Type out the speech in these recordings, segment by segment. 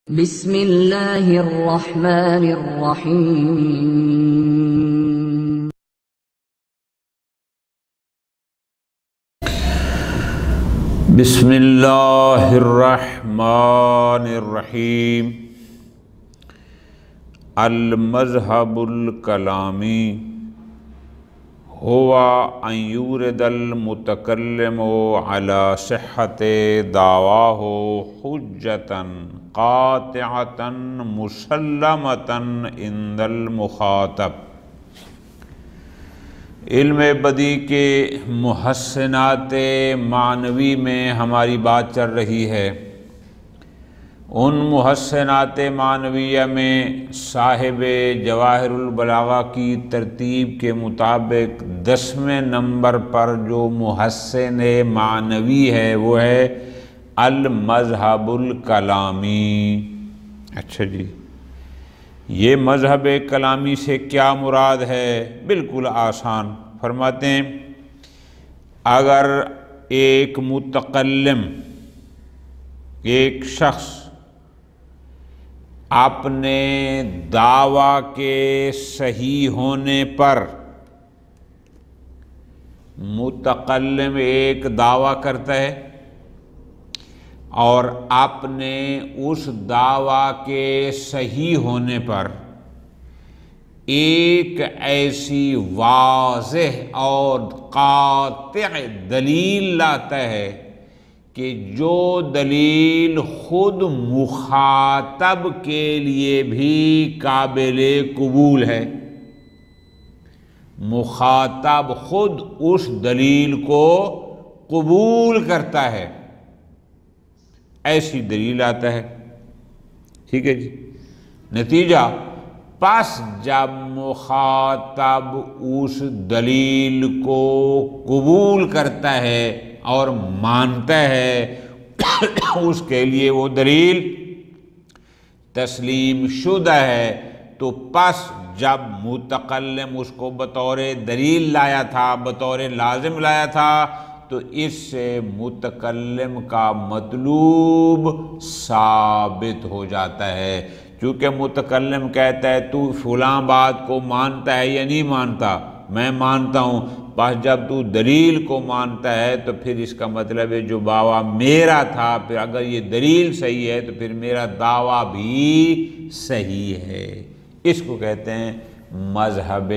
بسم اللہ الرحمن الرحیم بسم اللہ الرحمن الرحیم المذہب الکلامی هو ان یورد المتکلم علی صحت دعواه حجتا قاطعتا مسلمتا عند المخاطب۔ علم بدیع کے محسنات معنوی میں ہماری بات چل رہی ہے۔ ان محسنات معنویہ میں صاحب جواہر البلاغہ کی ترتیب کے مطابق 10ویں نمبر پر جو محسن معنوی ہے وہ ہے المذہب الکلامی۔ اچھا جی، یہ مذہب کلامی سے کیا مراد ہے؟ بالکل آسان، فرماتے ہیں اگر ایک متکلم، ایک شخص اپنے دعویٰ کے صحیح ہونے پر، متکلم ایک دعویٰ کرتا ہے اور آپ نے اس دعویٰ کے صحیح ہونے پر ایک ایسی واضح اور قاطع دلیل لاتا ہے کہ جو دلیل خود مخاطب کے لیے بھی قابل قبول ہے، مخاطب خود اس دلیل کو قبول کرتا ہے، ایسی دلیل آتا ہے۔ ٹھیک ہے جی، نتیجہ پس جب مخاطب اس دلیل کو قبول کرتا ہے اور مانتا ہے، اس کے لیے وہ دلیل تسلیم شدہ ہے، تو پس جب متکلم اس کو بطور دلیل لایا تھا، بطور لازم لایا تھا، تو اس سے متکلم کا مطلوب ثابت ہو جاتا ہے۔ چونکہ متکلم کہتا ہے تو فلاں بات کو مانتا ہے یا نہیں مانتا؟ میں مانتا ہوں۔ بس جب تو دلیل کو مانتا ہے تو پھر اس کا مطلب ہے جو دعویٰ میرا تھا، پھر اگر یہ دلیل صحیح ہے تو پھر میرا دعویٰ بھی صحیح ہے۔ اس کو کہتے ہیں مذہب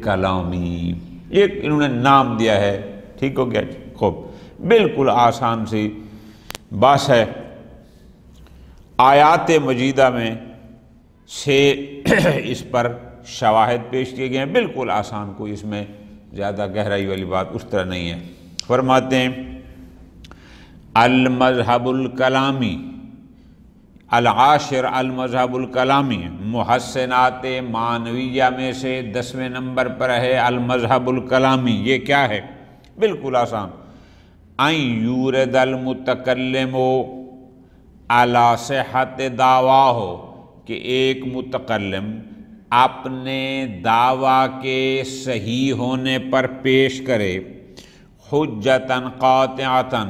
کلامی۔ ایک انہوں نے نام دیا ہے، ٹھیک ہو گیا؟ خوب، بالکل آسان سی بات ہے۔ آیات مجیدہ میں سے اس پر شواہد پیش کیے گئے ہیں، بالکل آسان، کوئی اس میں زیادہ گہرائی والی بات اس طرح نہیں ہے۔ فرماتے ہیں المذہب الکلامی العاشر، المذہب الکلامی محسنات معنویہ میں سے 10ویں نمبر پر ہے المذہب الکلامی۔ یہ کیا ہے؟ بالکل آسان، ان یورد المتکلم علی صحت دعواہ، کہ ایک متکلم اپنے دعویٰ کے صحیح ہونے پر پیش کرے حجتاً قاطعتاً،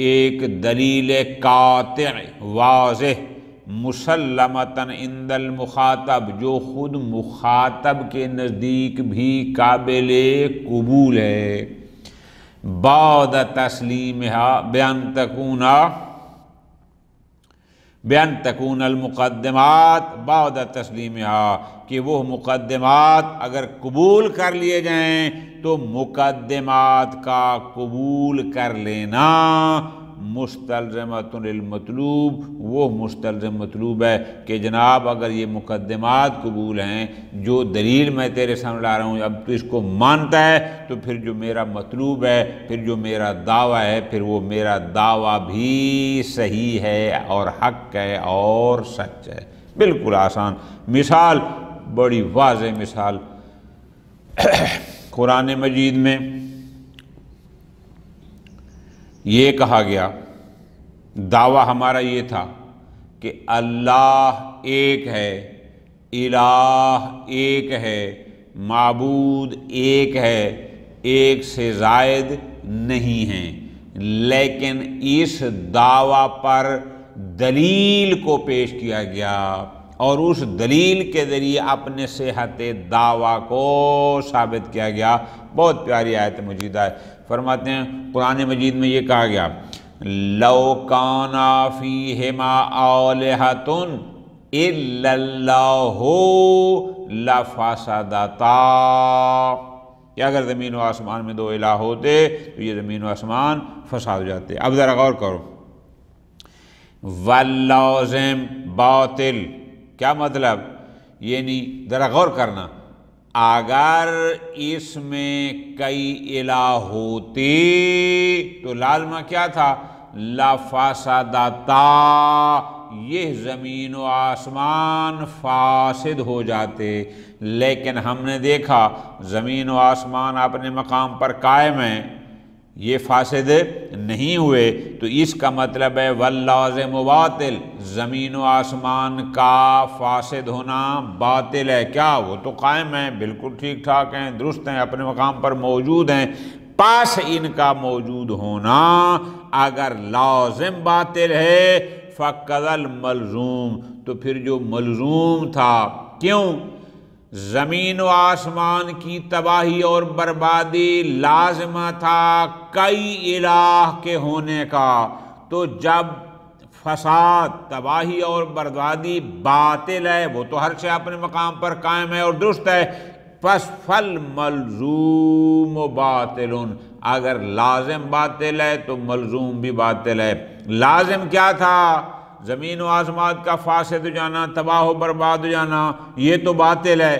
ایک دلیل قاطع واضح، مسلمتاً عند المخاطب، جو خود مخاطب کے نزدیک بھی قابل قبول ہے، بعد تسلیمها بأن تكون المقدمات بعد تسلیمها، کہ وہ مقدمات اگر قبول کر لیے جائیں تو مقدمات کا قبول کر لینا مستلزمۃ للمطلوب، وہ مستلزم مطلوب ہے کہ جناب اگر یہ مقدمات قبول ہیں، جو دلیل میں تیرے سامنے لا رہا ہوں، اب تو اس کو مانتا ہے تو پھر جو میرا مطلوب ہے، پھر جو میرا دعویٰ ہے، پھر وہ میرا دعویٰ بھی صحیح ہے اور حق ہے اور سچ ہے۔ بالکل آسان مثال، بڑی واضح مثال قرآن مجید میں یہ کہا گیا، دعویٰ ہمارا یہ تھا کہ اللہ ایک ہے، الہ ایک ہے، معبود ایک ہے، ایک سے زائد نہیں ہیں، لیکن اس دعویٰ پر دلیل کو پیش کیا گیا اور اس دلیل کے ذریعے اپنے صحت دعویٰ کو ثابت کیا گیا۔ بہت پیاری آیت مجیدہ ہے۔ فرماتے ہیں قرآن مجید میں یہ کہا گیا لَوْ كَانَ فِيهِمَا آلِهَةٌ إِلَّا اللَّهُ لَفَسَدَتَا، کہ اگر زمین و آسمان میں دو الہ ہوتے تو یہ زمین و آسمان فساد ہو جاتے۔ اب ذرا غور کرو، واللازم باطل، کیا مطلب؟ یعنی ذرا غور کرنا، اگر اس میں کئی الہ ہوتے تو لازمہ کیا تھا؟ لفسدتا، یہ زمین و آسمان فاسد ہو جاتے۔ لیکن ہم نے دیکھا زمین و آسمان اپنے مقام پر قائم ہیں، یہ فاسد نہیں ہوئے، تو اس کا مطلب ہے واللازم باطل، زمین و آسمان کا فاسد ہونا باطل ہے۔ کیا؟ وہ تو قائم ہیں، بالکل ٹھیک ٹھاک ہیں، درست ہیں، اپنے مقام پر موجود ہیں، پاس ان کا موجود ہونا اگر لازم باطل ہے فقد الملزوم، تو پھر جو ملزوم تھا، کیوں؟ زمین و آسمان کی تباہی اور بربادی لازمہ تھا کئی الہ کے ہونے کا، تو جب فساد، تباہی اور بربادی باطل ہے، وہ تو ہر شے اپنے مقام پر قائم ہے اور درست ہے، پس فالملزوم باطل، اگر لازم باطل ہے تو ملزوم بھی باطل ہے۔ لازم کیا تھا؟ زمین و آسمان کا فاسد ہو جانا، تباہ و برباد ہو جانا، یہ تو باطل ہے۔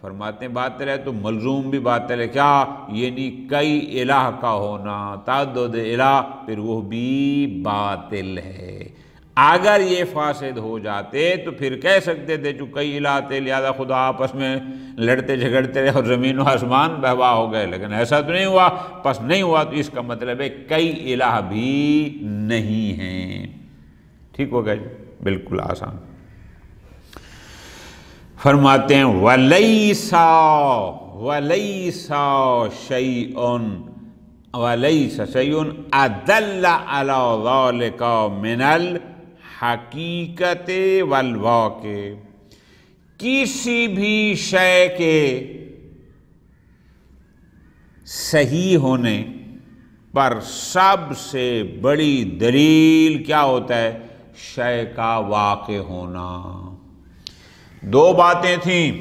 فرماتے ہیں باطل ہے تو ملزوم بھی باطل ہے۔ کیا؟ یعنی کئی الہ کا ہونا، تعدد الہ، پھر وہ بھی باطل ہے۔ اگر یہ فاسد ہو جاتے تو پھر کہہ سکتے تھے جو کئی الہ تھے لہذا خدا آپس میں لڑتے جھگڑتے رہے اور زمین و آسمان بہوا ہو گئے، لیکن ایسا تو نہیں ہوا۔ پس نہیں ہوا تو اس کا مطلب ہے کئی الہ بھی نہیں ہیں۔ ٹھیک ہو گیا جی؟ بالکل آسان۔ فرماتے ہیں وَلَيْسَ شَيْءٌ أَدَلَّ عَلَى ذَلِكَ مِنَ الْحَقِيقَةِ وَالْوَاقِعِ، کسی بھی شے کے صحیح ہونے پر سب سے بڑی دلیل کیا ہوتا ہے؟ شے کا واقع ہونا۔ دو باتیں تھیں،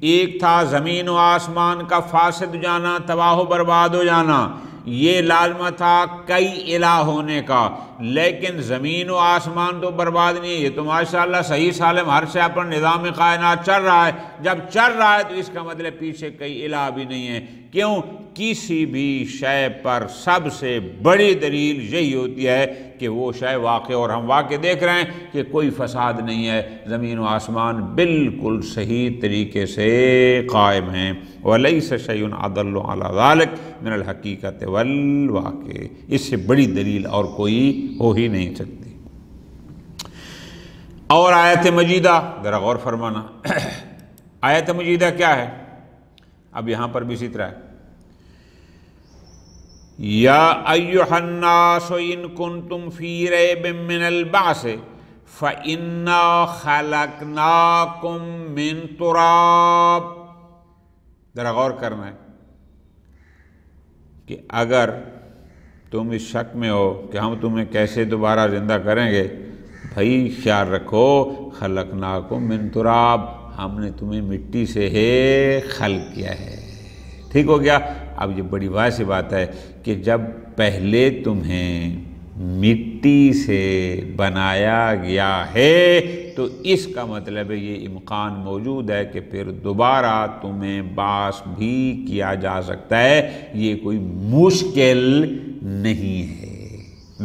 ایک تھا زمین و آسمان کا فاسد جانا، تباہ و برباد ہو جانا، یہ لازمہ تھا کئی الہ ہونے کا، لیکن زمین و آسمان تو برباد نہیں ہے، یہ تو ماشاءاللہ صحیح سالم ہر شے پر نظام کائنات چل رہا ہے۔ جب چل رہا ہے تو اس کا مطلب پیچھے کئی الہ بھی نہیں ہیں۔ کیوں؟ کسی بھی شے پر سب سے بڑی دلیل یہی ہوتی ہے کہ وہ شے واقع، اور ہم واقع دیکھ رہے ہیں کہ کوئی فساد نہیں ہے، زمین و آسمان بالکل صحیح طریقے سے قائم ہیں۔ وَلَيْسَ شَيْءٌ أَدَلُّ عَلَى ذَلِكَ مِنَ الْحَقِيقَةِ وَالْوَاقِعِ، اس سے بڑی دلیل اور کوئی ہو ہی نہیں سکتی۔ اور آیت مجیدہ ذرا غور فرمانا، آیت مجیدہ کیا ہے؟ اب یہاں پر بھی اسی طرح ہے، یا ایھا الناس ان کنتم فی ریب من البعث فإنا خلقناکم من تراب۔ ذرا غور کرنا ہے کہ اگر تم اس شک میں ہو کہ ہم تمہیں کیسے دوبارہ زندہ کریں گے، بھائی خیال رکھو خلقناکم من تراب، ہم نے تمہیں مٹی سے خلق کیا ہے۔ ٹھیک ہو گیا؟ اب یہ بڑی واضح بات ہے کہ جب پہلے تمہیں مٹی سے بنایا گیا ہے تو اس کا مطلب ہے یہ امکان موجود ہے کہ پھر دوبارہ تمہیں بعث بھی کیا جا سکتا ہے، یہ کوئی مشکل نہیں ہے۔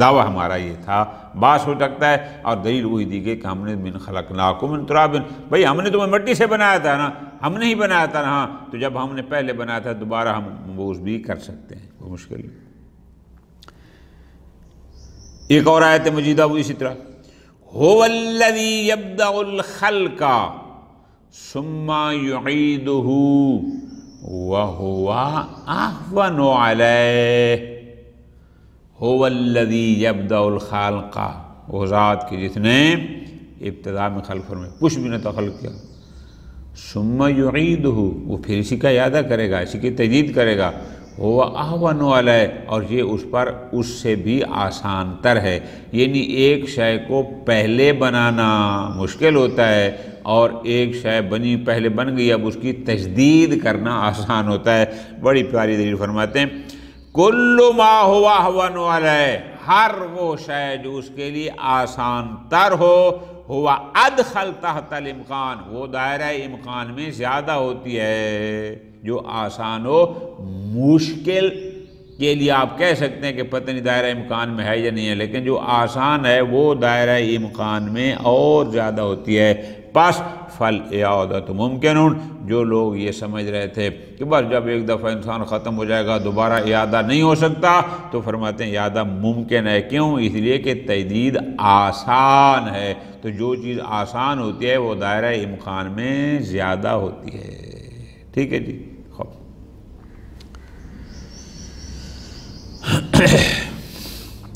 دعویٰ ہمارا یہ تھا بعث ہو سکتا ہے، اور دلیل وہی دی گئی کہ ہم نے من خلقناکم من تراب، بھئی ہم نے تمہیں مٹی سے بنایا تھا نا، ہم نے ہی بنایا تھا نا، ہاں تو جب ہم نے پہلے بنایا تھا دوبارہ ہم مبعوث بھی کر سکتے ہیں، کوئی مشکل نہیں۔ ایک اور آیت مجیدہ وہ اسی طرح، هو الذی یبدأ الخلق ثم یعیدہ وہو اہون علیہ۔ هو الذی یبدأ الخلق، وہ ذات کی جس نے ابتدا میں خلق فرمایا، کچھ بھی نہ تھا خلق کیا، ثم یعیدہ، وہ پھر اسی کا اعادہ کرے گا، اسی کی تجدید کرے گا، وہ اہون علیہ، اور یہ اس پر اس سے بھی آسان تر ہے، یعنی ایک شے کو پہلے بنانا مشکل ہوتا ہے اور ایک شے بنی پہلے بن گئی، اب اس کی تجدید کرنا آسان ہوتا ہے۔ بڑی پیاری دلیل فرماتے ہیں، کل ما ہوا اہون علیہ، ہر وہ شے جو اس کے لیے آسان تر ہو، ہوا ادخل تحت الامکان، وہ دائرہ امکان میں زیادہ ہوتی ہے۔ جو آسان ہو، مشکل کے لیے آپ کہہ سکتے ہیں کہ پتہ نہیں دائرہ امکان میں ہے یا نہیں ہے، لیکن جو آسان ہے وہ دائرہ امکان میں اور زیادہ ہوتی ہے۔ پس فالاعادۃ ممکن، جو لوگ یہ سمجھ رہے تھے کہ بس جب ایک دفعہ انسان ختم ہو جائے گا دوبارہ اعادہ نہیں ہو سکتا، تو فرماتے ہیں اعادہ ممکن ہے۔ کیوں؟ اس لیے کہ تجدید آسان ہے، تو جو چیز آسان ہوتی ہے وہ دائرہ امکان میں زیادہ ہوتی ہے۔ ٹھیک ہے جی، خوب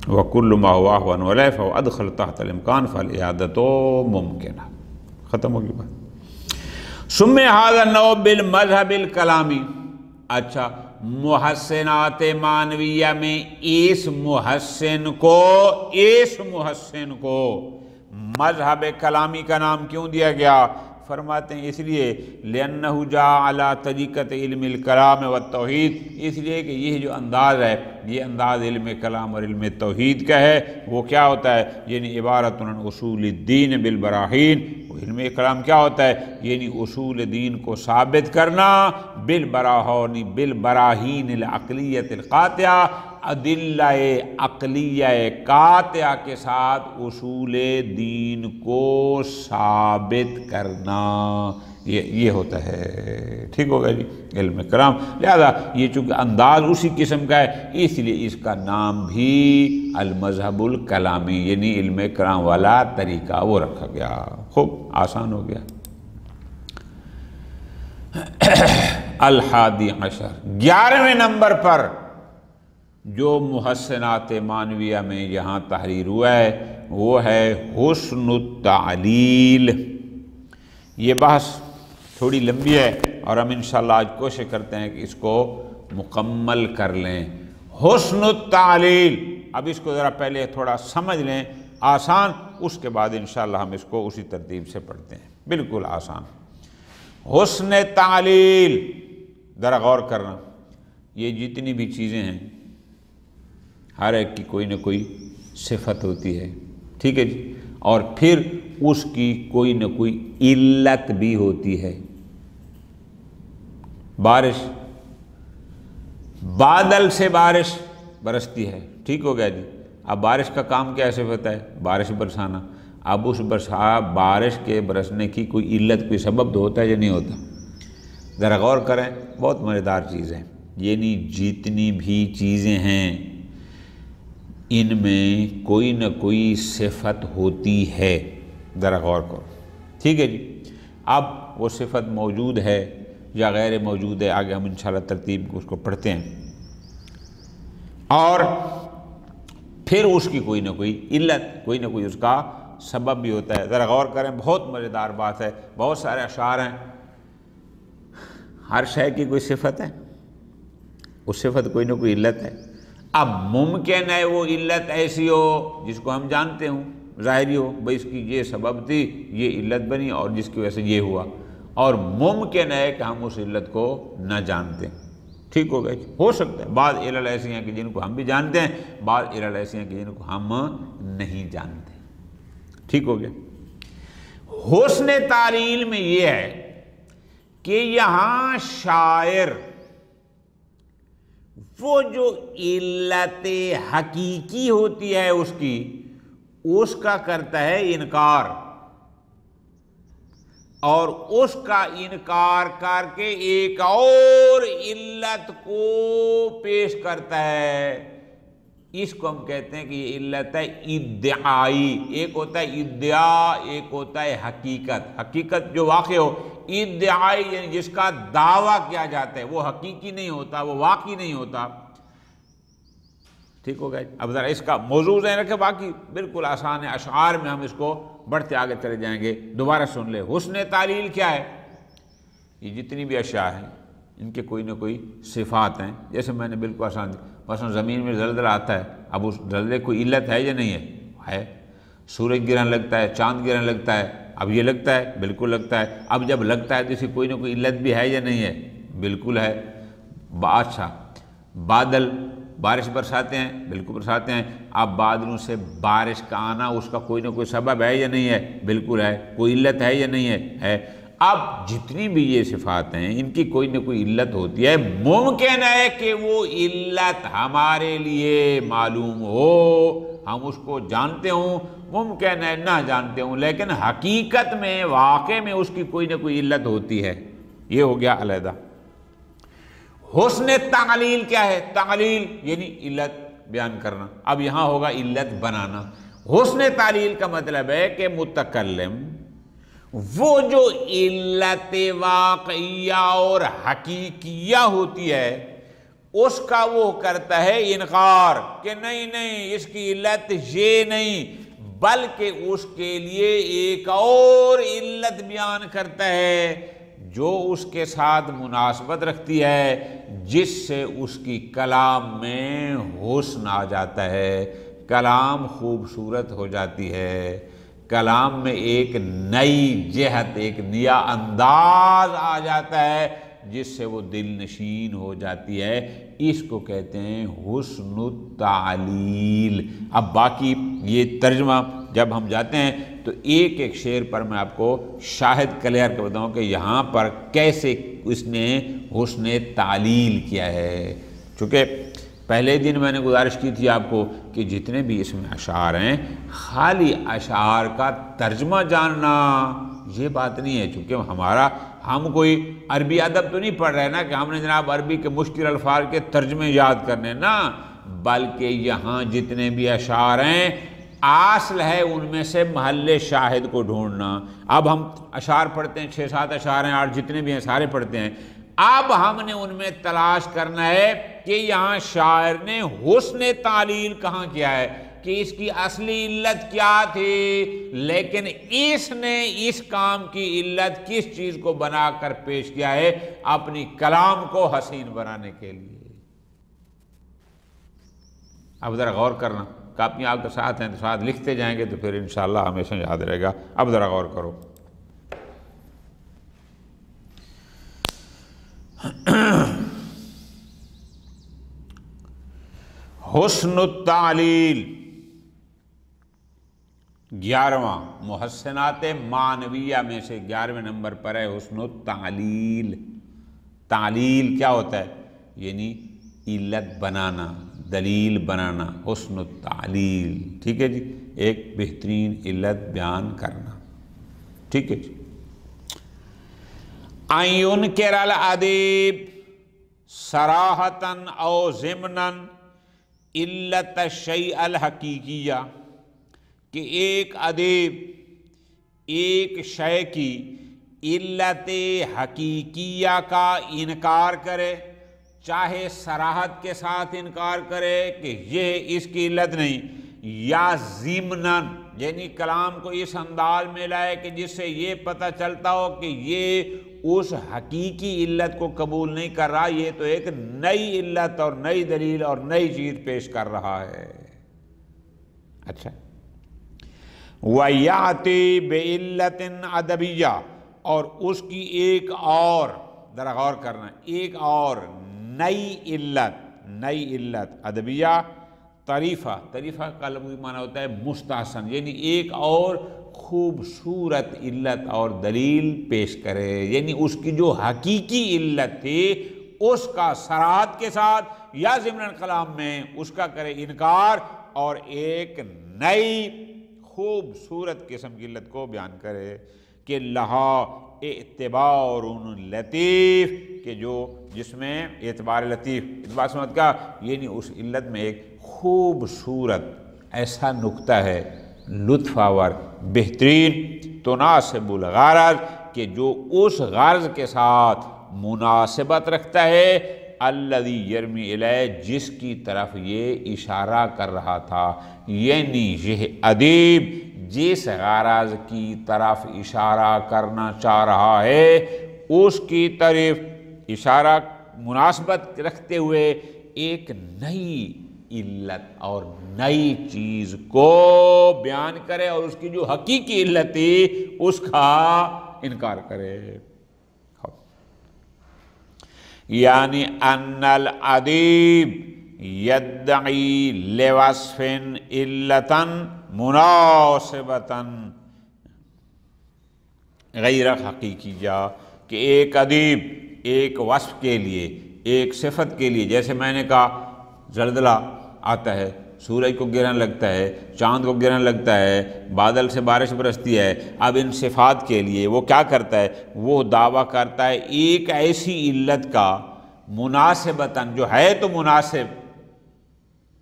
وَكُلُّ مَا هُوَ أَهْوَنُ عَلَيْهِ فَهُوَ أَدْخَلُ تَحْتَ الْإِمْكَانِ فَالْإِعَادَةُ مُمْكِنَةٌ۔ ختم ہوگی بات۔ سُمِّ هَذَا النَّوْعُ بِالْمَذْهَبِ الْكَلَامِ، اچھا محسنات معنویہ میں اس محسن کو مذہب کلامی کا نام کیوں دیا گیا؟ فرماتے ہیں اس لیے لِأَنَّهُ جَاءَ عَلَى طریقۃ علم الکلام والتوحید، اس لیے کہ یہ جو انداز ہے، یہ انداز علم کلام اور علم توحید کا ہے۔ وہ کیا ہوتا ہے؟ یعنی عبارت عن اصول الدین بالبراہین۔ علم کلام کیا ہوتا ہے؟ یعنی اصول دین کو ثابت کرنا بالبراہین العقلیۃ القاطعہ، ادلہ عقلیہ قاطعہ کے ساتھ اصول دین کو ثابت کرنا، یہ ہوتا ہے۔ ٹھیک ہوگا جی، علم کلام۔ لہذا یہ چونکہ انداز اسی قسم کا ہے، اس لیے اس کا نام بھی المذہب الکلامی، یعنی علم کلام والا طریقہ وہ رکھا گیا۔ خوب آسان ہو گیا۔ الحادی عشر، 11ویں نمبر پر جو محسنات معنویہ میں یہاں تحریر ہوا ہے وہ ہے حسن التعلیل۔ یہ بحث تھوڑی لمبی ہے اور ہم انشاءاللہ آج کوشش کرتے ہیں کہ اس کو مکمل کر لیں۔ حسن التعلیل، اب اس کو ذرا پہلے تھوڑا سمجھ لیں، آسان، اس کے بعد انشاءاللہ ہم اس کو اسی ترتیب سے پڑھتے ہیں، بالکل آسان۔ حسن تعلیل، ذرا غور کرنا، یہ جتنی بھی چیزیں ہیں ہر ایک کی کوئی نہ کوئی صفت ہوتی ہے، ٹھیک ہے جی، اور پھر اس کی کوئی نہ کوئی علت بھی ہوتی ہے۔ بارش، بادل سے بارش برستی ہے، ٹھیک ہو گیا جی، اب بارش کا کام کیا صفت ہے؟ بارش برسانا۔ اب اس بارش کے برسنے کی کوئی علت، کوئی سبب تو ہوتا ہے یا نہیں ہوتا؟ ذرا غور کریں، بہت مزیدار چیز ہے، یعنی جتنی بھی چیزیں ہیں ان میں کوئی نہ کوئی صفت ہوتی ہے، ذرا غور کرو، ٹھیک ہے جی۔ اب وہ صفت موجود ہے یا غیر موجود ہے، آگے ہم انشاءاللہ ترتیب اس کو پڑھتے ہیں، اور پھر اس کی کوئی نہ کوئی علت، کوئی نہ کوئی اس کا سبب بھی ہوتا ہے۔ ذرا غور کریں، بہت مزیدار بات ہے، بہت سارے اشعار ہیں، ہر شے کی کوئی صفت ہے، اس صفت کوئی نہ کوئی علت ہے۔ اب ممکن ہے وہ علت ایسی ہو جس کو ہم جانتے ہوں، ظاہری ہو، بھئی اس کی یہ سبب تھی، یہ علت بنی اور جس کی وجہ سے یہ ہوا، اور ممکن ہے کہ ہم اس علت کو نہ جانتے ہیں، ٹھیک ہو گیا، ہو سکتا ہے۔ بعض علل ایسی ہیں کہ جن کو ہم بھی جانتے ہیں، بعض علل ایسی ہیں کہ جن کو ہم نہیں جانتے، ٹھیک ہو گیا۔ حسن تعلیل میں یہ ہے کہ یہاں شاعر وہ جو علت حقیقی ہوتی ہے اس کا کرتا ہے انکار، اور اس کا انکار کر کے ایک اور علت کو پیش کرتا ہے۔ اس کو ہم کہتے ہیں کہ یہ علت ہے ادعائی۔ ایک ہوتا ہے ادعا، ایک ہوتا ہے حقیقت۔ حقیقت جو واقع ہو، ادعائی یعنی جس کا دعویٰ کیا جاتا ہے، وہ حقیقی نہیں ہوتا، وہ واقعی نہیں ہوتا، ٹھیک ہو گیا. اب ذرا اس کا موضوع ذہن رکھے، باقی بالکل آسان ہے، اشعار میں ہم اس کو بڑھتے آگے چلے جائیں گے. دوبارہ سن لے، حسن تعلیل کیا ہے؟ یہ جتنی بھی اشیاء ہیں ان کے کوئی نہ کوئی صفات ہیں. جیسے میں نے بالکل آسان، مثلا زمین میں زلزلہ آتا ہے، اب اس زلزلے کوئی علت ہے یا نہیں ہے؟ سورج گرہن لگتا ہے، چاند گرہن لگتا ہے، اب یہ لگتا ہے، بالکل لگتا ہے. اب جب لگتا ہے تو اسی کوئی نہ کوئی علت بھی ہے یا نہیں ہے؟ بالکل ہے. اچھا، بادل بارش برساتے ہیں، بالکل برساتے ہیں. اب بادلوں سے بارش کا آنا، اس کا کوئی نہ کوئی سبب ہے یا نہیں ہے؟ بالکل ہے. کوئی علت ہے یا نہیں ہے؟ اب جتنی بھی یہ صفات ہیں ان کی کوئی نہ کوئی علت ہوتی ہے. ممکن ہے کہ وہ علت ہمارے لیے معلوم ہو، ہم اس کو جانتے ہوں، ممکن ہے نہ جانتے ہوں، لیکن حقیقت میں واقع میں اس کی کوئی نہ کوئی علت ہوتی ہے. یہ ہو گیا علیحدہ. حسن تعلیل کیا ہے؟ تعلیل یعنی علت بیان کرنا. اب یہاں ہوگا علت بنانا. حسن تعلیل کا مطلب ہے کہ متکلم وہ جو علت واقعیہ اور حقیقیہ ہوتی ہے اس کا وہ کرتا ہے انکار کہ نہیں اس کی علت یہ نہیں، بلکہ اس کے لیے ایک اور علت بیان کرتا ہے جو اس کے ساتھ مناسبت رکھتی ہے، جس سے اس کی کلام میں حسن آ جاتا ہے، کلام خوبصورت ہو جاتی ہے، کلام میں ایک نئی جہت، ایک نیا انداز آ جاتا ہے جس سے وہ دل نشین ہو جاتی ہے. اس کو کہتے ہیں حسن التعلیل. اب باقی یہ ترجمہ جب ہم جاتے ہیں تو ایک ایک شعر پر میں آپ کو شاہد کلیئر کر بتاؤں کہ یہاں پر کیسے اس نے حسن تعلیل کیا ہے. چونکہ پہلے دن میں نے گزارش کی تھی آپ کو کہ جتنے بھی اس میں اشعار ہیں خالی اشعار کا ترجمہ جاننا یہ بات نہیں ہے. چونکہ ہم کوئی عربی ادب تو نہیں پڑھ رہے نا کہ ہم نے جناب عربی کے مشکل الفاظ کے ترجمے یاد کرنے نا، بلکہ یہاں جتنے بھی اشعار ہیں اصل ہے ان میں سے محل شاہد کو ڈھونڈنا. اب ہم اشعار پڑھتے ہیں، 6-7 اشعار ہیں اور جتنے بھی ہیں سارے پڑھتے ہیں. اب ہم نے ان میں تلاش کرنا ہے کہ یہاں شاعر نے حسن تعلیل کہاں کیا ہے، کہ اس کی اصلی علت کیا تھی، لیکن اس نے اس کام کی علت کس چیز کو بنا کر پیش کیا ہے، اپنی کلام کو حسین بنانے کے لیے. اب ذرا غور کرنا، کاپیاں آپ کے ساتھ ہیں تو ساتھ لکھتے جائیں گے تو پھر انشاءاللہ ہمیشہ یاد رہے گا. اب ذرا غور کرو. حسن التعلیل 11واں محسنات معنویہ میں سے 11ویں نمبر پر ہے حسن التعلیل. تعلیل کیا ہوتا ہے؟ یعنی علت بنانا، دلیل بنانا، حسن التعلیل. ٹھیک ہے جی، ایک بہترین علت بیان کرنا. ٹھیک ہے جی. ان ينکر الادیب صراحتاً او ضمناً علت الشیء الحقیقیہ، کہ ایک ادیب ایک شے کی علت حقیقیہ کا انکار کرے، چاہے صراحت کے ساتھ انکار کرے کہ یہ اس کی علت نہیں، یا ضمناً یعنی کلام کو اس انداز میں لائے کہ جس سے یہ پتہ چلتا ہو کہ یہ اس حقیقی علت کو قبول نہیں کر رہا، یہ تو ایک نئی علت اور نئی دلیل اور نئی چیز پیش کر رہا ہے. اچھا، وَيَعْتِي بِعِلَّةٍ عَدَبِيَّةٍ، اور اس کی ایک اور، ذرا غور کرنا، ایک اور نئی علت ادبیہ، طریفہ کا لفظی معنی ہوتا ہے مستحسن، یعنی ایک اور خوبصورت علت اور دلیل پیش کرے، یعنی اس کی جو حقیقی علت تھی اس کا صراحت کے ساتھ یا ضمن کلام میں اس کا کرے انکار، اور ایک نئی خوبصورت قسم کی علت کو بیان کرے کہ لہا اعتبار لطیف، کہ جس میں اعتبار لطیف، اعتبار سمجھ کا یعنی اس علت میں ایک خوبصورت ایسا نکتہ ہے، لطف آور، بہترین، تناسب الغرض، کہ جو اس غرض کے ساتھ مناسبت رکھتا ہے، الذی یرمی الیہ جس کی طرف یہ اشارہ کر رہا تھا، یعنی یہ ادیب جس غرض کی طرف اشارہ کرنا چاہ رہا ہے اس کی طرف اشارہ مناسبت رکھتے ہوئے ایک نئی علت اور نئی چیز کو بیان کرے اور اس کی جو حقیقی علت تھی اس کا انکار کرے۔ یعنی ان الادیب یدعی لوصف علتا مناسبتا غیر حقیقیہ، کہ ایک ادیب ایک وصف کے لیے، ایک صفت کے لیے، جیسے میں نے کہا زلزلہ آتا ہے، سورج کو گرہن لگتا ہے، چاند کو گرہن لگتا ہے، بادل سے بارش برستی ہے، اب ان صفات کے لیے وہ کیا کرتا ہے، وہ دعویٰ کرتا ہے ایک ایسی علت کا مناسبتاً جو ہے تو مناسب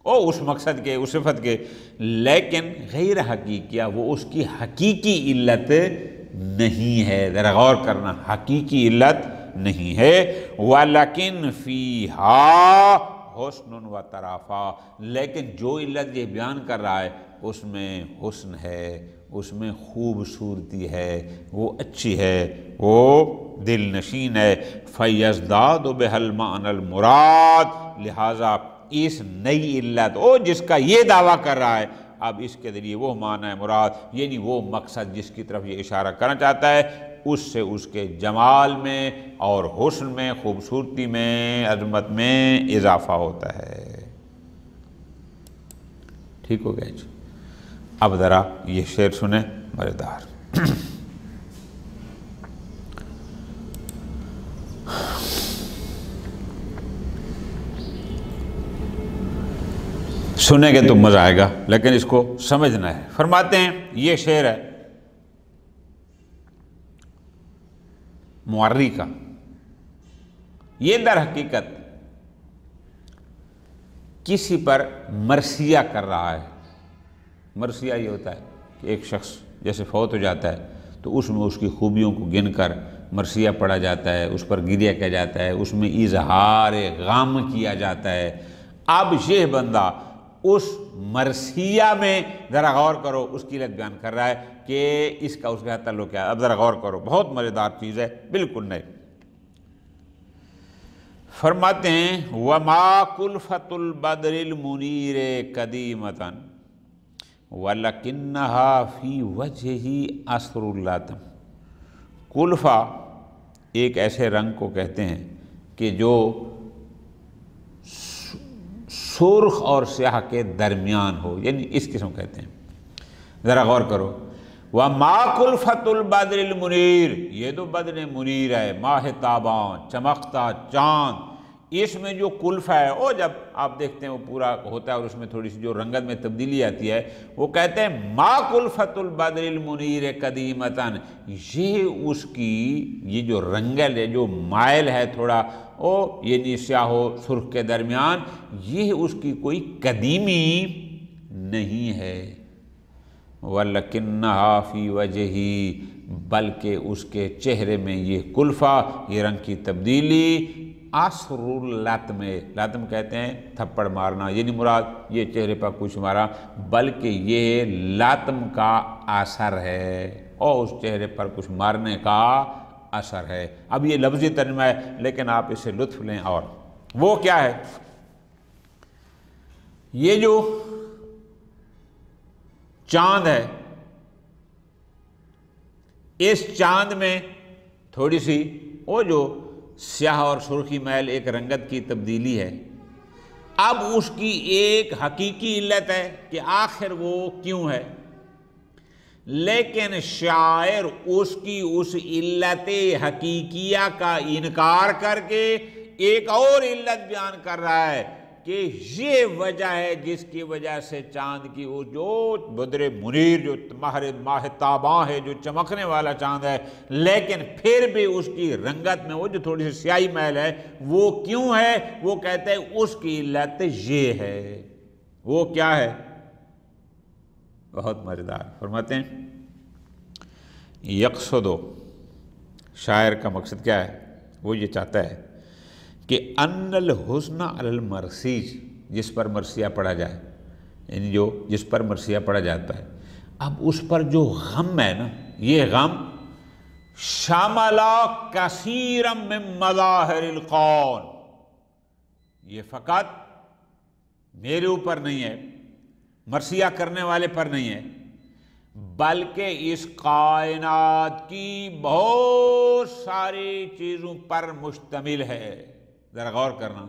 اس مقصد کے، اس صفت کے، لیکن غیر حقیقیہ، وہ اس کی حقیقی علت نہیں ہے۔ ذرا غور کرنا، حقیقی علت نہیں ہے۔ وَلَكِنْ فِيهَا حسن و طرافہ، لیکن جو علت یہ بیان کر رہا ہے اس میں حسن ہے، اس میں خوبصورتی ہے، وہ اچھی ہے، وہ دل نشین ہے۔ فَيَزْدَادُ بِهَا الْمَعْنَى الْمُرَادِ، لہٰذا اس نئی علت جس کا یہ دعویٰ کر رہا ہے، اب اس کے ذریعے وہ معنی مراد، یعنی وہ مقصد جس کی طرف یہ اشارہ کرنا چاہتا ہے، اس سے اس کے جمال میں اور حسن میں، خوبصورتی میں، عظمت میں اضافہ ہوتا ہے۔ ٹھیک ہو گیا جی؟ اب ذرا یہ شعر سنیں، مزیدار۔ سنیں گے تو مزہ آئے گا، لیکن اس کو سمجھنا ہے۔ فرماتے ہیں، یہ شعر ہے معری کا، یہ در حقیقت کسی پر مرثیہ کر رہا ہے۔ مرثیہ یہ ہوتا ہے کہ ایک شخص جیسے فوت ہو جاتا ہے تو اس میں اس کی خوبیوں کو گن کر مرثیہ پڑھا جاتا ہے، اس پر گریہ کیا جاتا ہے، اس میں اظہار غم کیا جاتا ہے۔ اب یہ بندہ اس مرثیہ میں، ذرا غور کرو، اس کی علت بیان کر رہا ہے کہ اس کا اس کا تعلق کیا ہے۔ اب ذرا غور کرو، بہت مزیدار چیز ہے، بالکل نئے۔ فرماتے ہیں وَمَا كُلْفَةُ الْبَدْرِ الْمُنِيرِ قَدِيمَةً وَلَكِنَّهَا فِي وَجْهِهِ أَثْرُ اللَّاتِمِ۔ کلفہ ایک ایسے رنگ کو کہتے ہیں کہ جو سرخ اور سیاہ کے درمیان ہو، یعنی اس قسم کہتے ہیں۔ ذرا غور کرو، وَمَا كُلْفَةُ الْبَدْرِ الْمُنِيرِ، یہ تو بدر منیر ہے، ماہ تاباں، چمکتا چاند، اس میں جو کلفہ ہے جب آپ دیکھتے ہیں وہ پورا ہوتا ہے اور اس میں تھوڑی سی جو رنگت میں تبدیلی آتی ہے، وہ کہتے ہیں ما کلفۃ البدر المنیر قدیمتاً، یہ اس کی یہ جو رنگل ہے، جو مائل ہے تھوڑا یعنی سیاہ و سرخ کے درمیان، یہ اس کی کوئی قدیمی نہیں ہے۔ وَلَكِنَّهَا فِي وَجْهِهِ، بلکہ اس کے چہرے میں یہ کلفہ، یہ رنگ کی تبدیلی، اثر اللطم، لطم کہتے ہیں تھپڑ مارنا، یعنی مراد یہ چہرے پر کچھ مارا، بلکہ یہ لطم کا اثر ہے اور اس چہرے پر کچھ مارنے کا اثر ہے۔ اب یہ لفظی ترجمہ ہے لیکن آپ اسے لطف لیں، اور وہ کیا ہے؟ یہ جو چاند ہے، اس چاند میں تھوڑی سی وہ جو سیاہ اور سرخی میل ایک رنگت کی تبدیلی ہے، اب اس کی ایک حقیقی علت ہے کہ آخر وہ کیوں ہے، لیکن شاعر اس کی اس علت حقیقیہ کا انکار کر کے ایک اور علت بیان کر رہا ہے کہ یہ وجہ ہے جس کی وجہ سے چاند کی وہ جو بدر منیر، جو ماہ تاباں ہے، جو چمکنے والا چاند ہے، لیکن پھر بھی اس کی رنگت میں وہ جو تھوڑی سی سیاہی میل ہے، وہ کیوں ہے؟ وہ کہتے ہیں اس کی علت یہ ہے۔ وہ کیا ہے؟ بہت مزیدار فرماتے ہیں، یقصدو، شاعر کا مقصد کیا ہے؟ وہ یہ چاہتا ہے کہ ان الحسن علی المرثی، جس پر مرثیہ پڑھا جائے، یعنی جو جس پر مرثیہ پڑھا جاتا ہے، اب اس پر جو غم ہے نا، یہ غم شاملا کثیرا من مظاہر القول، یہ فقط میرے اوپر نہیں ہے، مرثیہ کرنے والے پر نہیں ہے، بلکہ اس کائنات کی بہت ساری چیزوں پر مشتمل ہے۔ ذرا غور کرنا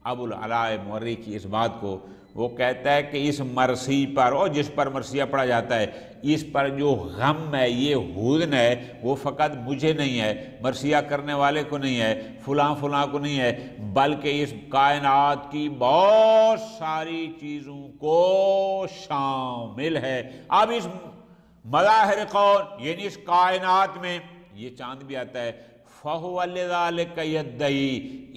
ابو العلاء موری کی اس بات کو، وہ کہتا ہے کہ اس مرثی پر، اور جس پر مرثیہ پڑھا جاتا ہے، اس پر جو غم ہے، یہ حزن ہے، وہ فقط مجھے نہیں ہے، مرثیہ کرنے والے کو نہیں ہے، فلاں فلاں کو نہیں ہے، بلکہ اس کائنات کی بہت ساری چیزوں کو شامل ہے۔ اب اس مظاہر قول یعنی اس کائنات میں یہ چاند بھی آتا ہے، فَهُوَ لِذَلِكَ يَدَّعِي،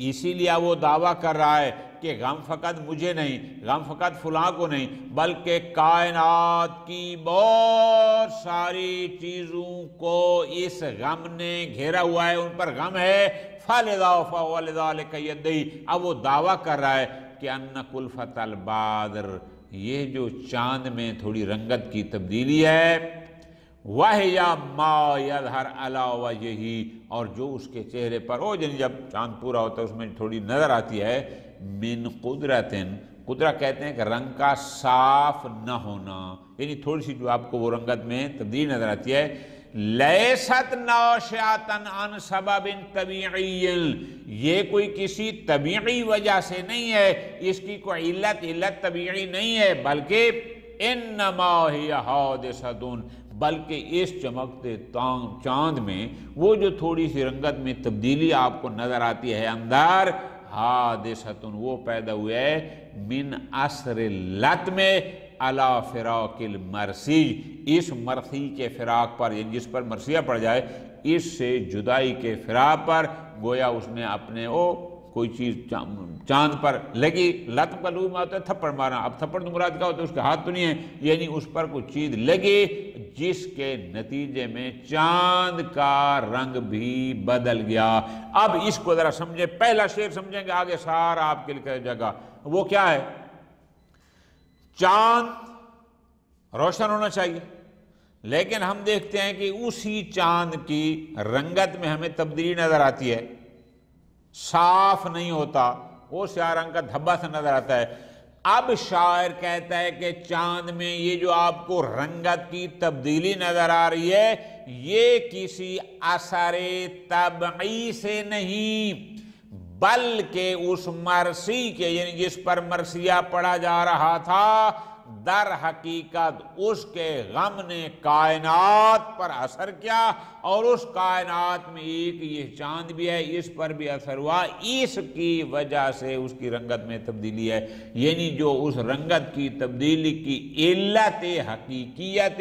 اسی لیے وہ دعویٰ کر رہا ہے کہ غم فقط مجھے نہیں، غم فقط فلاں کو نہیں، بلکہ کائنات کی بہت ساری چیزوں کو اس غم نے گھیرا ہوا ہے، ان پر غم ہے۔ فَهُوَ لِذَلِكَ يَدَّعِي، اب وہ دعویٰ کر رہا ہے کہ ان کلفۃ البادر، یہ جو چاند میں تھوڑی رنگت کی تبدیلی ہے، وَهِيَ مَا يَظْهَرْ عَلَى وَجْهِهِ، اور جو اس کے چہرے پر، یعنی جب چاند پورا ہوتا ہے اس میں تھوڑی نظر آتی ہے، من قدرتن، قدرت کہتے ہیں کہ رنگ کا صاف نہ ہونا، یعنی تھوڑی سی جو آپ کو وہ رنگت میں تبدیل نظر آتی ہے، لیست ناشئۃ عن سبب طبیعی، یہ کوئی کسی طبیعی وجہ سے نہیں ہے، اس کی کوئی علت طبیعی نہیں ہے، بلکہ انما ہی حادثۃ، بلکہ اس چمکتے چاند میں وہ جو تھوڑی سی رنگت میں تبدیلی آپ کو نظر آتی ہے اندر، حادثۃ، وہ پیدا ہوئے ہے من اثر اللطم علی فراق المرثی، اس مرثی کے فراق پر، یعنی جس پر مرثیہ پڑ جائے، اس سے جدائی کے فراق پر، گویا اس نے اپنے کوئی چیز چاند پر لگی، لطم کا لغوی معنی ہوتا ہے تھپڑ مارنا، اب تھپڑ تو مراد کیا ہوتا ہے، اس کے ہاتھ تو نہیں ہے، یعنی اس پر کوئی چیز لگی جس کے نتیجے میں چاند کا رنگ بھی بدل گیا۔ اب اس کو ذرا سمجھیں، پہلا شعر سمجھیں گے، آگے سارا آپ کے لکھا جائے گا۔ وہ کیا ہے؟ چاند روشن ہونا چاہیے، لیکن ہم دیکھتے ہیں کہ اسی چاند کی رنگت میں ہمیں تبدیلی نظر آتی ہے، صاف نہیں ہوتا، وہ سیاہ رنگ کا دھبا سا نظر آتا ہے۔ اب شاعر کہتا ہے کہ چاند میں یہ جو آپ کو رنگت کی تبدیلی نظر آ رہی ہے، یہ کسی اثر طبعی سے نہیں، بلکہ اس مرثی کے، یعنی جس پر مرثیہ پڑھا جا رہا تھا، در حقیقت اس کے غم نے کائنات پر اثر کیا، اور اس کائنات میں ایک یہ چاند بھی ہے، اس پر بھی اثر ہوا، اس کی وجہ سے اس کی رنگت میں تبدیلی ہے، یعنی جو اس رنگت کی تبدیلی کی علت حقیقیت،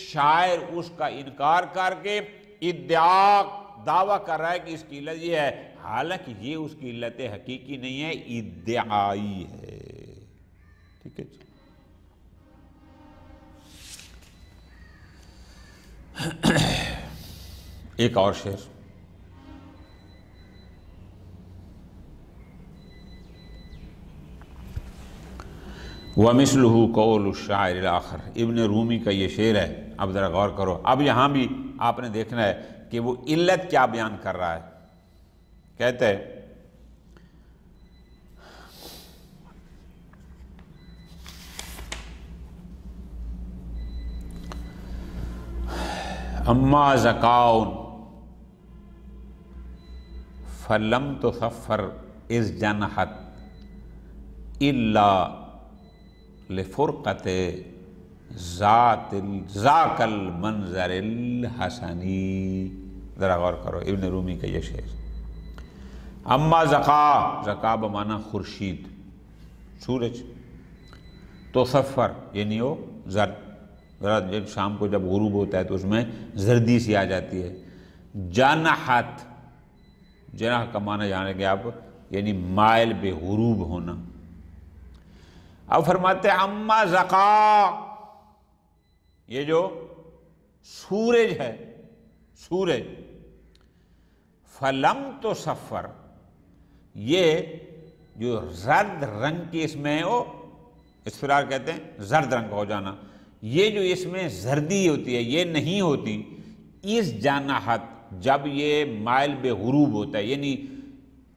شاعر اس کا انکار کر کے دعویٰ کر رہا ہے کہ اس کی علت یہ ہے، حالانکہ یہ اس کی علت حقیقی نہیں ہے، ادعائی ہے۔ ٹھیک ہے جی، ایک اور شعر، وَمِثْلُهُ قَوْلُ الشَّاعِرِ الْآخَرِ، ابن رومی کا یہ شعر ہے۔ اب ذرا غور کرو، اب یہاں بھی آپ نے دیکھنا ہے کہ وہ علت کیا بیان کر رہا ہے۔ کہتے ہیں اما زکاؤن فلم تصفر اذ جنحت الا لفرقت ذاک المنظر الحسنی۔ ذرا غور کرو، ابن رومی کا یہ شعر۔ اما زکا بمعنی خورشید، سورج، تو صفر یعنی وہ زرد، جب شام کو جب غروب ہوتا ہے تو اس میں زردی سی آ جاتی ہے۔ جنحت، جنح کا معنی جانیں گے آپ، یعنی مائل بے غروب ہونا۔ اب فرماتے ہیں اما زکا، یہ جو سورج ہے، سورج، فلم تو سفر، یہ جو زرد رنگ کی اس میں وہ اصفرار کہتے ہیں، زرد رنگ ہو جانا، یہ جو اس میں زردی ہوتی ہے یہ نہیں ہوتی اس جانحت جب یہ مائل بے غروب ہوتا ہے. یعنی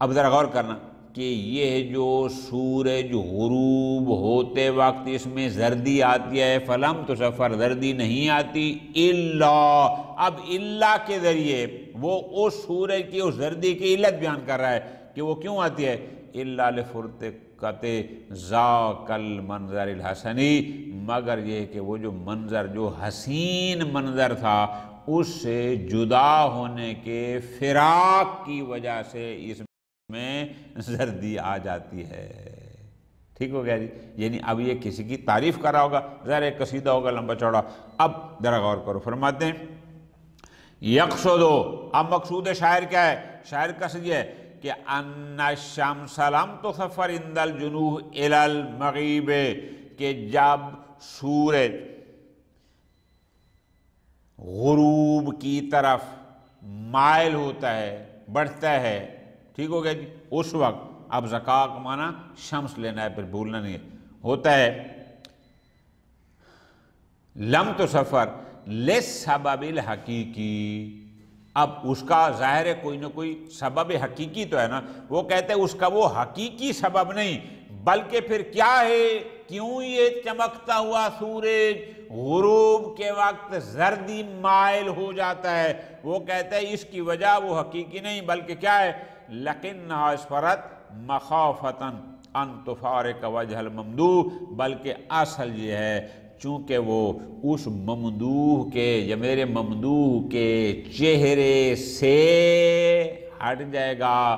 اب ذرا غور کرنا کہ یہ جو سورج غروب ہوتے وقت اس میں زردی آتی ہے، فلم تو سفر زردی نہیں آتی الا، اب الا کے ذریعے وہ اس سورج کی اس زردی کی علت بیان کر رہا ہے کہ وہ کیوں آتی ہے. الا لفرتقت ذاک المنظر الحسنی، مگر یہ کہ وہ جو منظر، جو حسین منظر تھا، اس سے جدا ہونے کے فراق کی وجہ سے اس میں زردی آ جاتی ہے. ٹھیک ہو گیا جی. یعنی اب یہ کسی کی تعریف کر رہا ہوگا، ظاہر ایک قصیدہ ہوگا لمبا چوڑا. اب ذرا غور کرو، فرماتے ہیں یقصدو، اب مقصود شاعر کیا ہے؟ شاعر کا قصد یہ ہے کہ ان الشمس لم تصفر عند الجنوب الى المغیب، کہ جب سورج غروب کی طرف مائل ہوتا ہے، بڑھتا ہے، ٹھیک ہو گیا جی، اس وقت، اب زکا کا معنی شمس لینا ہے، پھر بھولنا نہیں ہے، ہوتا ہے لم تصفر لسبب الحقیقی. اب اس کا ظاہر ہے کوئی نہ کوئی سبب حقیقی تو ہے نا، وہ کہتے ہیں اس کا وہ حقیقی سبب نہیں بلکہ پھر کیا ہے، کیوں یہ چمکتا ہوا سورج غروب کے وقت زردی مائل ہو جاتا ہے، وہ کہتے ہیں اس کی وجہ وہ حقیقی نہیں بلکہ کیا ہے، لکنھا اسفرت مخافتا ان تفارق وجہ الممدوح، بلکہ اصل یہ ہے چونکہ وہ اس ممدوح کے یا میرے ممدوح کے چہرے سے ہٹ جائے گا،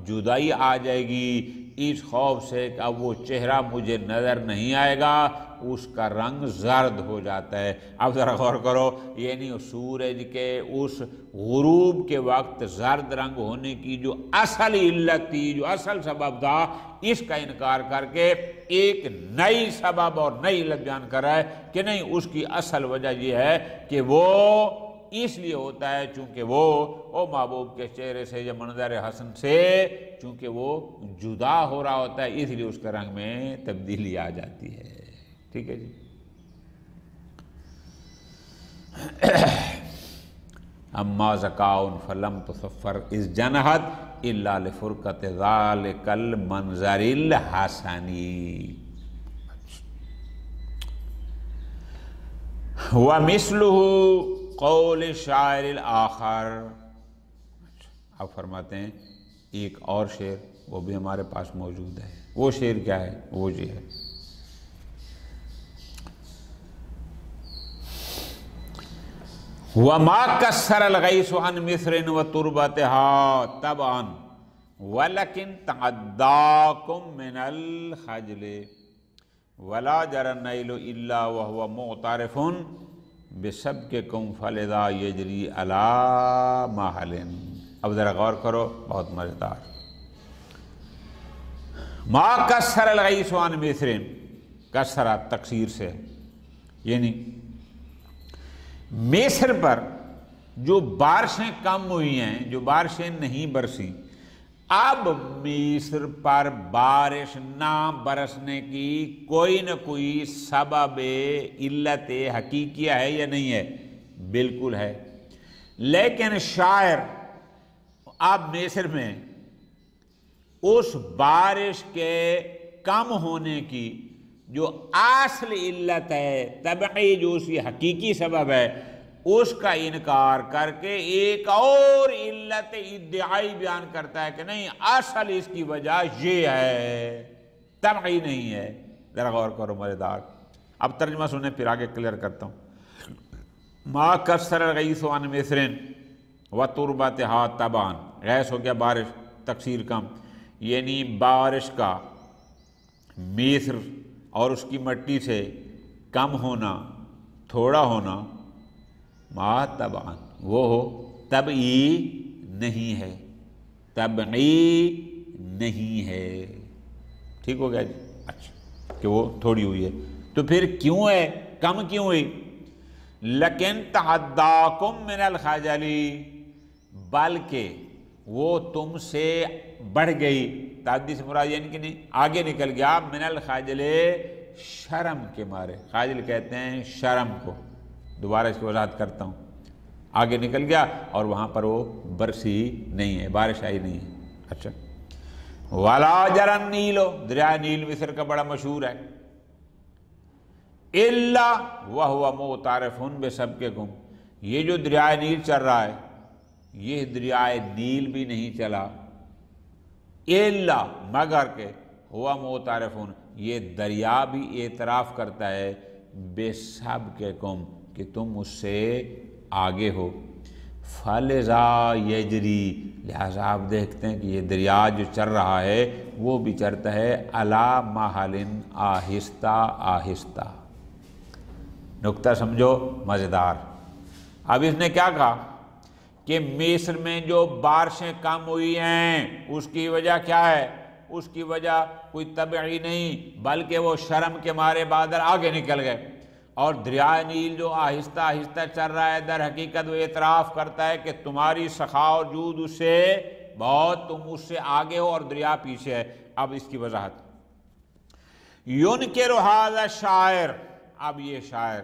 جدائی آ جائے گی، اس خوف سے کہ اب وہ چہرہ مجھے نظر نہیں آئے گا، اس کا رنگ زرد ہو جاتا ہے. اب ذرا غور کرو، یعنی سورج کے اس غروب کے وقت زرد رنگ ہونے کی جو اصل علت تھی، جو اصل سبب تھا، اس کا انکار کر کے ایک نئی سبب اور نئی علت بیان کر رہا ہے کہ نہیں، اس کی اصل وجہ یہ ہے کہ وہ اس لیے ہوتا ہے چونکہ وہ محبوب کے چہرے سے یا منظر حسن سے چونکہ وہ جدا ہو رہا ہوتا ہے، اس لیے اس کے رنگ میں تبدیلی آ جاتی ہے. ٹھیک ہے جی. اما زکاء فلم تصفر اذ جنحت الا لفرقت ذلک المنظر الحسنی. ومثلہ قول الشاعر الآخر. اب فرماتے ہیں ایک اور شعر وہ بھی ہمارے پاس موجود ہے. وہ شعر کیا ہے؟ وہ یہ ہے وَمَا كَسَّرَ الْغَيْثُ عَنْ مِصْرٍ وَتُرْبَتِهَا طَبْعًا وَلَكِنْ تَعَدَّاكُمْ مِنَ الْخَجْلِ وَلَا جَرَى النَّيْلُ إِلَّا وَهُوَ مُعْتَرِفٌ بِسَبْقِكُمْ فَلِذَا يَجْرِي عَلَى مَحَلٍ. اب ذرا غور کرو، بہت مزیدار. مَا كَسَّرَ الْغَيْثُ عَنْ مِصْرٍ، کسرہ تکسیر سے، یعنی مصر پر جو بارشیں کم ہوئی ہیں، جو بارشیں نہیں برسی، اب مصر پر بارش نہ برسنے کی کوئی نہ کوئی سبب علت حقیقیہ ہے یا نہیں ہے؟ بالکل ہے. لیکن شاعر اب مصر میں اس بارش کے کم ہونے کی جو اصل علت ہے، طبعی جو اسی حقیقی سبب ہے، اس کا انکار کر کے ایک اور علت ادعائی بیان کرتا ہے کہ نہیں، اصل اس کی وجہ یہ ہے، طبعی نہیں ہے. ذرا غور کرو، مزیدار. اب ترجمہ سنیں پھر آگے کلیئر کرتا ہوں. ما کسر الغیث عن مصر وتربتها طبعا، غیث ہو گیا بارش، تکسیر کم، یعنی بارش کا مصر اور اس کی مٹی سے کم ہونا، تھوڑا ہونا، ما طبعا وہ طبعی نہیں ہے، طبعی نہیں ہے. ٹھیک ہو گیا جی. اچھا، کہ وہ تھوڑی ہوئی ہے تو پھر کیوں ہے، کم کیوں ہوئی؟ لیکن تعداکم من الخجل، بلکہ وہ تم سے بڑھ گئی، تعدی سے مراد یعنی کہ نہیں آگے نکل گیا من الخجل شرم کے مارے. خاجل کہتے ہیں شرم کو. دوبارہ اس کی وضاحت کرتا ہوں. آگے نکل گیا اور وہاں پر وہ برسی نہیں ہے, بارش آئی نہیں ہے. اچھا وَلَا جَرَ النِّيلُ دریائے نیل مصر کا بڑا مشہور ہے. إِلَّا وَهُوَ مُعْتَرِفٌ بِسَبْقِكُمْ یہ جو دریائے نیل چل رہا ہے یہ دریائے نیل بھی نہیں چلا إِلَّا مگر کہ ہوا مُعْتَرِفٌ یہ دریا بھی اعتراف کرتا ہے بِسَبْقِكُمْ کہ تم اس سے آگے ہو. فَلِذَا يَجْرِي لہذا آپ دیکھتے ہیں کہ یہ دریا جو چل رہا ہے وہ بھی چلتا ہے عَلَى مَحَلٍ آہستہ آہستہ. نکتہ سمجھو مزیدار. اب اس نے کیا کہا کہ مصر میں جو بارشیں کم ہوئی ہیں اس کی وجہ کیا ہے؟ اس کی وجہ کوئی طبعی نہیں بلکہ وہ شرم کے مارے بادل آگے نکل گئے. اور دریائے نیل جو آہستہ آہستہ چل رہا ہے در حقیقت وہ اعتراف کرتا ہے کہ تمہاری سخا اور جود اس سے بہت, تم اس سے آگے ہو اور دریا پیچھے ہے. اب اس کی وضاحت. ينکر ھذا الشاعر اب یہ شاعر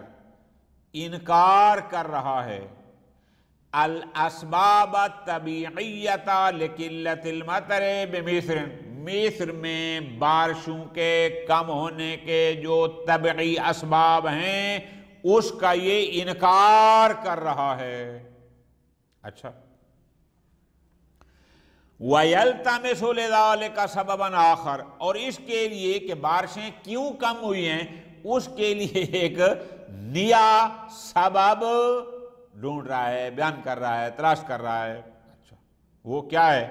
انکار کر رہا ہے الاسباب الطبیعیۃ لقلۃ المطر بمصر مصر میں بارشوں کے کم ہونے کے جو طبعی اسباب ہیں اس کا یہ انکار کر رہا ہے. اچھا وَيَلْتَمِسُ لِذَلِكَ سَبَبًا آخر اور اس کے لیے کہ بارشیں کیوں کم ہوئی ہیں اس کے لیے ایک نیا سبب ڈھونڈ رہا ہے, بیان کر رہا ہے, تلاش کر رہا ہے. اچھا وہ کیا ہے؟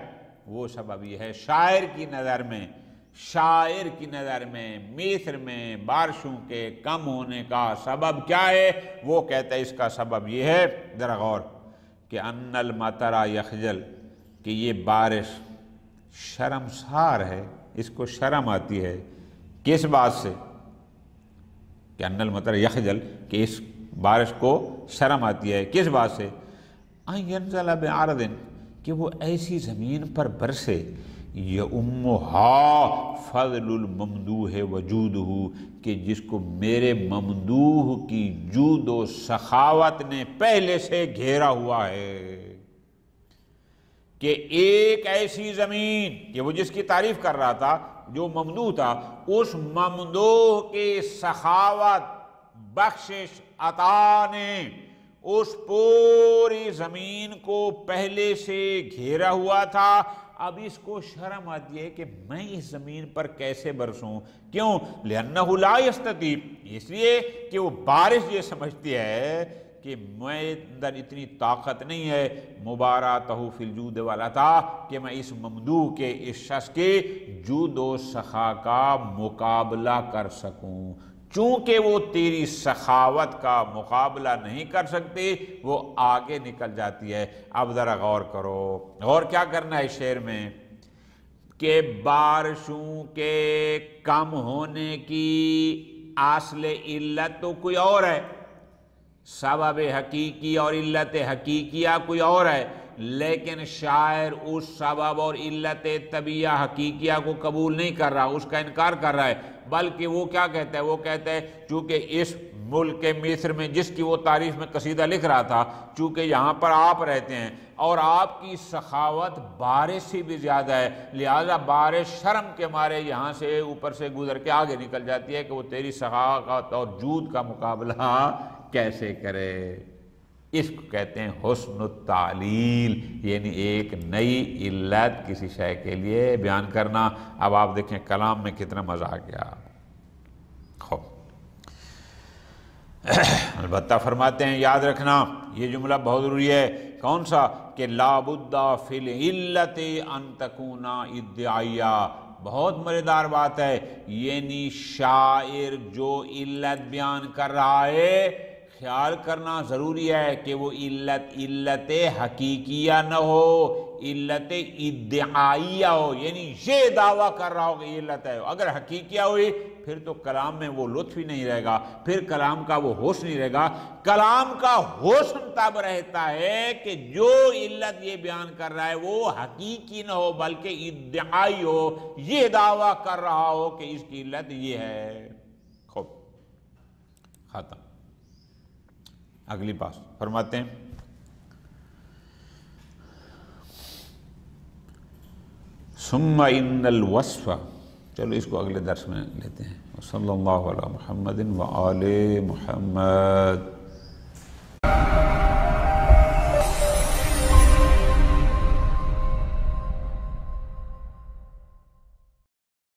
وہ سبب یہ ہے شاعر کی نظر میں مصر میں بارشوں کے کم ہونے کا سبب کیا ہے؟ وہ کہتا ہے اس کا سبب یہ ہے ذرا غور کہ ان المطر یخجل کہ یہ بارش شرمسار ہے, اس کو شرم آتی ہے. کس بات سے؟ کہ ان المطر یخجل کہ اس بارش کو شرم آتی ہے. کس بات سے؟ ان ینزل بعرض کہ وہ ایسی زمین پر برسے یؤمھا فضل الممدوح وجودہ کہ جس کو میرے ممدوح کی جود و سخاوت نے پہلے سے گھیرا ہوا ہے. کہ ایک ایسی زمین کہ وہ جس کی تعریف کر رہا تھا جو ممدوح تھا اس ممدوح کی سخاوت بخشش عطا نے اس پوری زمین کو پہلے سے گھیرا ہوا تھا. اب اس کو شرم آتی ہے کہ میں اس زمین پر کیسے برسوں. کیوں؟ لأنہ لا یستطیع اس لیے کہ وہ بارش یہ سمجھتی ہے کہ میں اندر اتنی طاقت نہیں ہے مباراتہ فی الجود والعطا کہ میں اس ممدوح کے اس شخص کے جود و سخا کا مقابلہ کر سکوں. چونکہ وہ تیری سخاوت کا مقابلہ نہیں کر سکتی وہ آگے نکل جاتی ہے. اب ذرا غور کرو, غور کیا کرنا ہے شعر میں کہ بارشوں کے کم ہونے کی اصل علت تو کوئی اور ہے, سبب حقیقی اور علت حقیقیہ کوئی اور ہے, لیکن شاعر اس سبب اور علت طبیعہ حقیقیہ کو قبول نہیں کر رہا, اس کا انکار کر رہا ہے. بلکہ وہ کیا کہتا ہے؟ وہ کہتا ہے چونکہ اس ملک مصر میں جس کی وہ تعریف میں قصیدہ لکھ رہا تھا, چونکہ یہاں پر آپ رہتے ہیں اور آپ کی سخاوت بارش سے بھی زیادہ ہے, لہذا بارش شرم کے مارے یہاں سے اوپر سے گزر کے آگے نکل جاتی ہے کہ وہ تیری سخاوت اور جود کا مقابلہ کیسے کرے. اس کو کہتے ہیں حسن التعلیل, یعنی ایک نئی علت کسی شے کے لیے بیان کرنا. اب آپ دیکھیں کلام میں کتنا مزہ آ گیا. خوب البتہ فرماتے ہیں یاد رکھنا یہ جملہ بہت ضروری ہے. کون سا؟ کہ لا بد فی العلت ان تکون ادعیہ. بہت مزیدار بات ہے, یعنی شاعر جو علت بیان کر رہا ہے خیال کرنا ضروری ہے کہ وہ علت حقیقیہ نہ ہو, علت ادعائیہ ہو, یعنی یہ دعویٰ کر رہا ہو کہ یہ علت ہے. اگر حقیقیہ ہوئی پھر تو کلام میں وہ لطف ہی نہیں رہے گا، پھر کلام کا وہ ہوش نہیں رہے گا۔ کلام کا ہوش تب رہتا ہے کہ جو علت یہ بیان کر رہا ہے وہ حقیقی نہ ہو بلکہ ادعائی ہو، یہ دعویٰ کر رہا ہو کہ اس کی علت یہ ہے۔ خوب، ختم۔ اگلی بات فرماتے ہیں ثم ان الوصف، چلو اس کو اگلے درس میں لیتے ہیں۔ صلی اللہ علی محمد و آل محمد۔